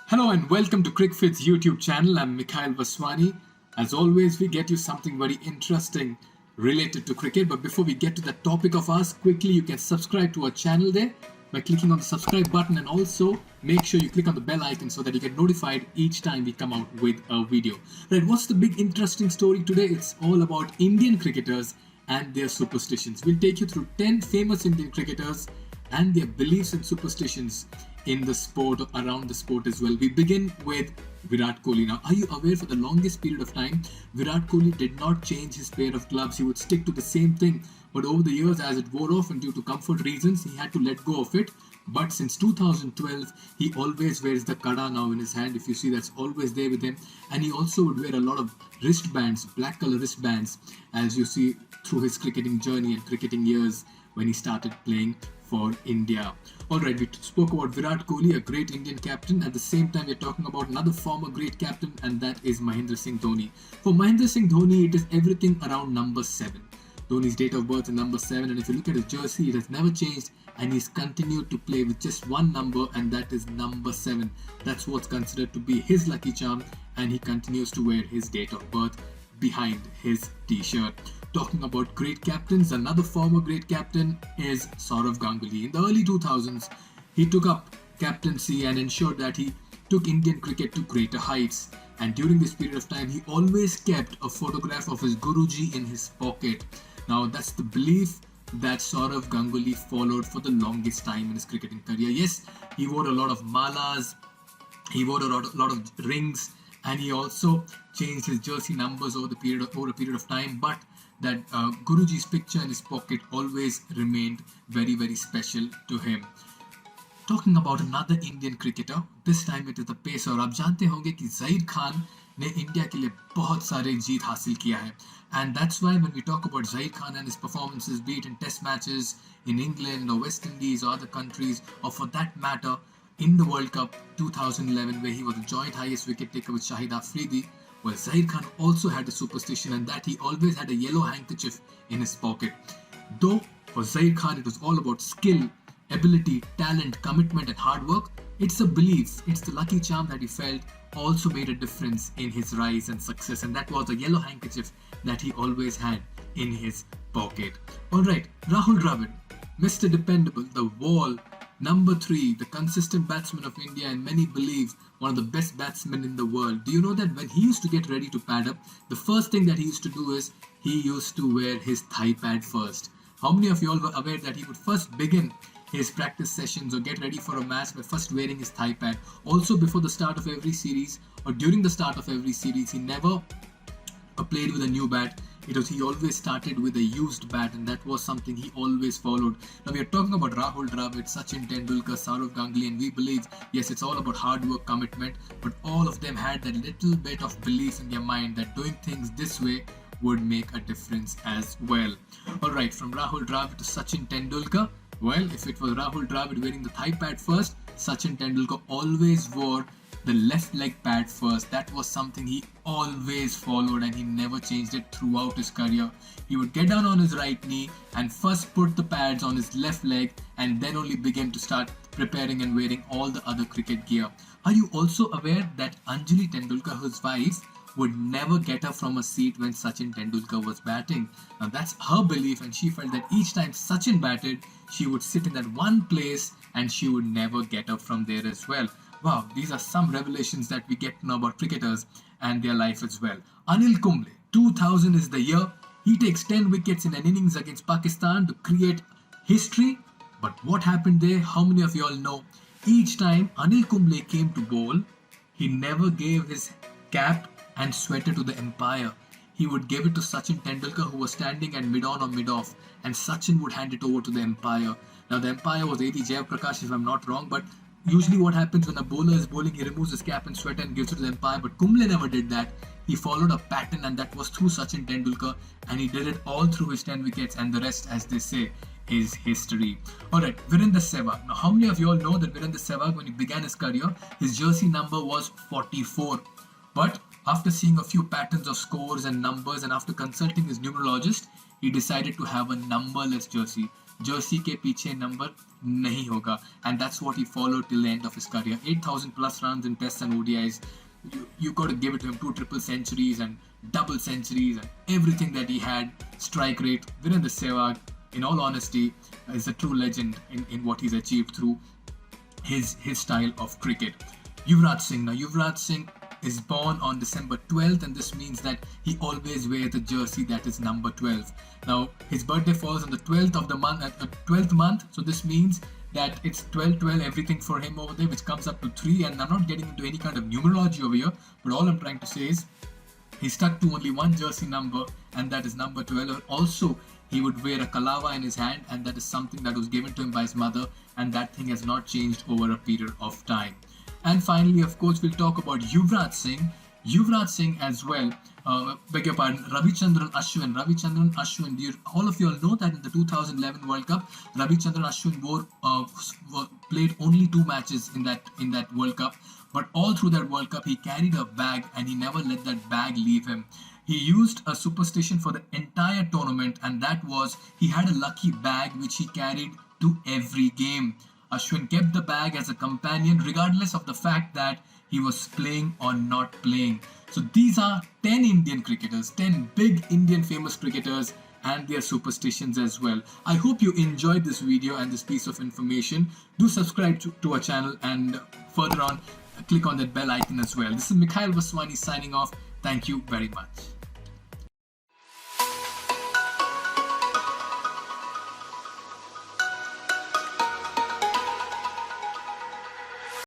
Hello and welcome to CricFit's YouTube channel. I'm Mikhail Vaswani. As always, we get you something very interesting related to cricket. But before we get to the topic of ours, quickly you can subscribe to our channel there by clicking on the subscribe button, and also make sure you click on the bell icon so that you get notified each time we come out with a video. Right, what's the big interesting story today? It's all about Indian cricketers and their superstitions. We'll take you through 10 famous Indian cricketers and their beliefs and superstitions in the sport, around the sport as well. We begin with Virat Kohli. Now, are you aware for the longest period of time, Virat Kohli did not change his pair of gloves. He would stick to the same thing. But over the years, as it wore off and due to comfort reasons, he had to let go of it. But since 2012, he always wears the kada now in his hand. If you see, that's always there with him. And he also would wear a lot of wristbands, black color wristbands, as you see through his cricketing journey and cricketing years when he started playing for India. Alright, we spoke about Virat Kohli, a great Indian captain. At the same time, we're talking about another former great captain, and that is Mahendra Singh Dhoni. For Mahendra Singh Dhoni, it is everything around number 7. Dhoni's date of birth is number 7, and if you look at his jersey, it has never changed, and he's continued to play with just one number, and that is number 7. That's what's considered to be his lucky charm, and he continues to wear his date of birth behind his t-shirt. Talking about great captains, another former great captain is Sourav Ganguly. In the early 2000s, he took up captaincy and ensured that he took Indian cricket to greater heights. And during this period of time, he always kept a photograph of his Guruji in his pocket. Now, that's the belief that Sourav Ganguly followed for the longest time in his cricketing career. Yes, he wore a lot of malas, he wore a lot of rings, and he also changed his jersey numbers over a period of time. But that Guruji's picture in his pocket always remained very, very special to him. Talking about another Indian cricketer, this time it is the pacer. और आप जानते होंगे कि ज़हीर खान ने India के लिए बहुत सारे जीत हासिल किया है. And that's why when we talk about Zaheer Khan and his performances, be it in test matches in England or West Indies or other countries, or for that matter in the World Cup 2011 where he was the joint highest wicket taker with Shahid Afridi, well, Zaheer Khan also had a superstition, and that he always had a yellow handkerchief in his pocket. Though for Zaheer Khan it was all about skill, ability, talent, commitment and hard work, it's a belief, it's the lucky charm that he felt also made a difference in his rise and success, and that was a yellow handkerchief that he always had in his pocket. Alright, Rahul Dravid, Mr. Dependable, the wall, number 3, the consistent batsman of India, and many believe one of the best batsmen in the world. Do you know that when he used to get ready to pad up, the first thing that he used to do is he used to wear his thigh pad first? How many of you all were aware that he would first begin his practice sessions or get ready for a match by first wearing his thigh pad? Also, before the start of every series or during the start of every series, he never played with a new bat. He always started with a used bat, and that was something he always followed. Now we are talking about Rahul, Dravid, Sachin Tendulkar, Sourav Ganguly, and we believe, yes, it's all about hard work, commitment, but all of them had that little bit of belief in their mind that doing things this way would make a difference as well. Alright, from Rahul Dravid to Sachin Tendulkar. Well, if it was Rahul Dravid wearing the thigh pad first, Sachin Tendulkar always wore the left leg pad first. That was something he always followed, and he never changed it throughout his career. He would get down on his right knee and first put the pads on his left leg, and then only begin to start preparing and wearing all the other cricket gear. Are you also aware that Anjali Tendulkar, his wife, would never get up from a seat when Sachin Tendulkar was batting? Now that's her belief, and she felt that each time Sachin batted, she would sit in that one place and she would never get up from there as well. Wow, these are some revelations that we get to know about cricketers and their life as well. Anil Kumble, 2000 is the year. He takes 10 wickets in an innings against Pakistan to create history. But what happened there? How many of you all know? Each time Anil Kumble came to bowl, he never gave his cap and sweater to the umpire. He would give it to Sachin Tendulkar, who was standing at mid-on or mid-off, and Sachin would hand it over to the umpire. Now the umpire was A.D. Jayaprakash, if I'm not wrong, but usually what happens when a bowler is bowling, he removes his cap and sweater and gives it to the umpire, but Kumble never did that. He followed a pattern, and that was through Sachin Tendulkar, and he did it all through his 10 wickets, and the rest, as they say, is history. Alright, Virendra Sehwag. Now how many of you all know that Virendra Sehwag, when he began his career, his jersey number was 44. But after seeing a few patterns of scores and numbers, and after consulting his numerologist, he decided to have a numberless jersey. Jersey के पीछे number नहीं होगा. And that's what he followed till the end of his career. 8,000 plus runs in tests and ODIs. You got to give it to him. 2 triple centuries and double centuries and everything that he had. Strike rate. Virendra Sehwag, in all honesty, is a true legend in what he's achieved through his style of cricket. Yuvraj Singh. Now, Yuvraj Singh is born on December 12th, and this means that he always wears a jersey that is number 12. Now, his birthday falls on the 12th of the month, 12th month, so this means that it's 12-12 everything for him over there, which comes up to 3. And I'm not getting into any kind of numerology over here, but all I'm trying to say is he stuck to only one jersey number, and that is number 12. Also, he would wear a kalava in his hand, and that is something that was given to him by his mother, and that thing has not changed over a period of time. And finally, of course, we'll talk about Yuvraj Singh. Yuvraj Singh as well. Beg your pardon, Ravichandran Ashwin. All of you all know that in the 2011 World Cup, Ravichandran Ashwin played only 2 matches in that World Cup. But all through that World Cup, he carried a bag and he never let that bag leave him. He used a superstition for the entire tournament, and that was he had a lucky bag which he carried to every game. Ashwin kept the bag as a companion regardless of the fact that he was playing or not playing. So these are 10 Indian cricketers, 10 big Indian famous cricketers and their superstitions as well. I hope you enjoyed this video and this piece of information. Do subscribe to our channel, and further on, click on that bell icon as well. This is Mikhail Vaswani signing off. Thank you very much.